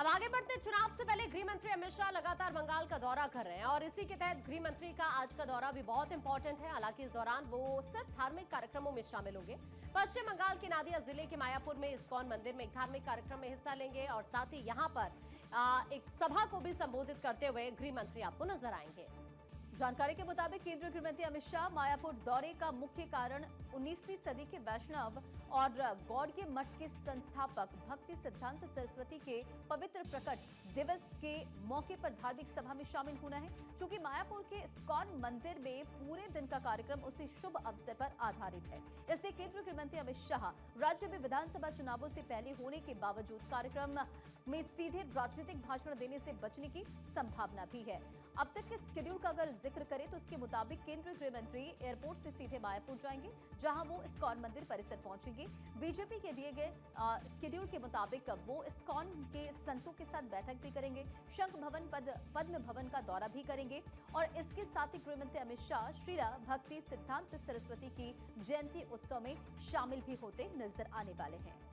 अब आगे बढ़ते चुनाव से पहले गृह मंत्री अमित शाह लगातार बंगाल का दौरा कर रहे हैं और इसी के तहत गृह मंत्री का आज का दौरा भी बहुत इंपॉर्टेंट है। हालांकि इस दौरान वो सिर्फ धार्मिक कार्यक्रमों में शामिल होंगे। पश्चिम बंगाल के नादिया जिले के मायापुर में इस्कॉन मंदिर में एक धार्मिक कार्यक्रम में हिस्सा लेंगे और साथ ही यहां पर एक सभा को भी संबोधित करते हुए गृह मंत्री आपको नजर आएंगे। जानकारी के मुताबिक केंद्रीय गृह मंत्री अमित शाह मायापुर दौरे का मुख्य कारण 19वीं सदी के वैष्णव और गौड़ के मठ के संस्थापक भक्ति सिद्धांत सरस्वती के पवित्र प्रकट दिवस के मौके पर धार्मिक सभा में शामिल होना है। चूंकि मायापुर के इस्कॉन मंदिर में पूरे दिन का कार्यक्रम उसी शुभ अवसर पर आधारित है, इसलिए केंद्रीय गृह मंत्री अमित शाह राज्य में विधानसभा चुनावों से पहले होने के बावजूद कार्यक्रम में सीधे राजनीतिक भाषण देने से बचने की संभावना भी है। अब तक के शेड्यूल का अगर जिक्र करें तो उसके मुताबिक केंद्रीय गृह मंत्री एयरपोर्ट से सीधे मायापुर जाएंगे, जहां वो इस्कॉन मंदिर परिसर पहुंचेंगे। बीजेपी के दिए गए शेड्यूल के मुताबिक वो इस्कॉन के संतों के साथ बैठक भी करेंगे, शंख भवन पद्म भवन का दौरा भी करेंगे और इसके साथ ही गृह मंत्री अमित शाह श्रीला भक्ति सिद्धांत सरस्वती की जयंती उत्सव में शामिल भी होते नजर आने वाले हैं।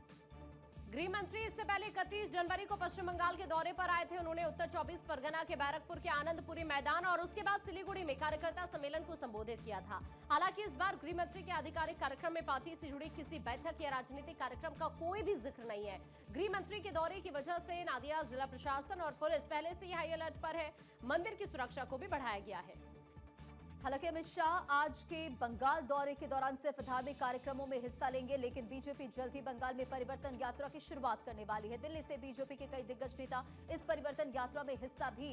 गृह मंत्री इससे पहले 31 जनवरी को पश्चिम बंगाल के दौरे पर आए थे। उन्होंने उत्तर 24 परगना के बैरकपुर के आनंदपुरी मैदान और उसके बाद सिलीगुड़ी में कार्यकर्ता सम्मेलन को संबोधित किया था। हालांकि इस बार गृह मंत्री के आधिकारिक कार्यक्रम में पार्टी से जुड़ी किसी बैठक या राजनीतिक कार्यक्रम का कोई भी जिक्र नहीं है। गृह मंत्री के दौरे की वजह से नादिया जिला प्रशासन और पुलिस पहले से ही हाई अलर्ट पर है। मंदिर की सुरक्षा को भी बढ़ाया गया है। हालांकि अमित शाह आज के बंगाल दौरे के दौरान सिर्फ धार्मिक कार्यक्रमों में हिस्सा लेंगे, लेकिन बीजेपी जल्द ही बंगाल में परिवर्तन यात्रा की शुरुआत करने वाली है। दिल्ली से बीजेपी के कई दिग्गज नेता इस परिवर्तन यात्रा में हिस्सा भी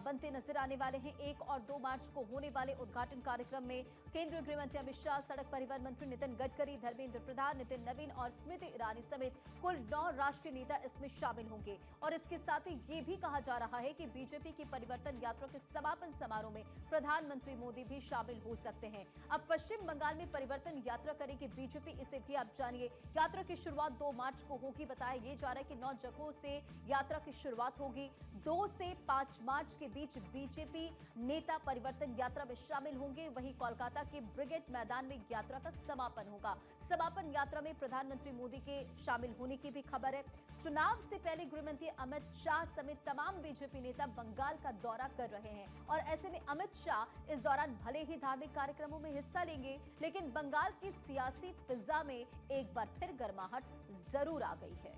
बनते नजर आने वाले हैं। 1 और 2 मार्च को होने वाले उद्घाटन कार्यक्रम में केंद्रीय गृह मंत्री अमित शाह, सड़क परिवहन मंत्री नितिन गडकरी, धर्मेंद्र प्रधान, नितिन नवीन और स्मृति ईरानी समेत कुल 9 राष्ट्रीय नेता इसमें शामिल होंगे। और इसके साथ ही ये भी कहा जा रहा है कि बीजेपी की परिवर्तन यात्रा के समापन समारोह में प्रधानमंत्री मोदी भी शामिल हो सकते हैं। अब पश्चिम बंगाल में परिवर्तन यात्रा करेगी बीजेपी, इसे भी आप जानिए। यात्रा की शुरुआत 2 मार्च को होगी। बताया ये जा रहा है कि 9 जगहों से यात्रा की शुरुआत होगी। 2 से 5 मार्च के बीच बीजेपी नेता परिवर्तन यात्रा में शामिल होंगे। वहीं कोलकाता के ब्रिगेड मैदान में यात्रा का समापन होगा। समापन यात्रा में प्रधानमंत्री मोदी के शामिल होने की भी खबर है। चुनाव से पहले गृह मंत्री अमित शाह समेत तमाम बीजेपी नेता बंगाल का दौरा कर रहे हैं और ऐसे में अमित शाह इस दौरान भले ही धार्मिक कार्यक्रमों में हिस्सा लेंगे, लेकिन बंगाल की सियासी फिजा में एक बार फिर गर्माहट जरूर आ गई है।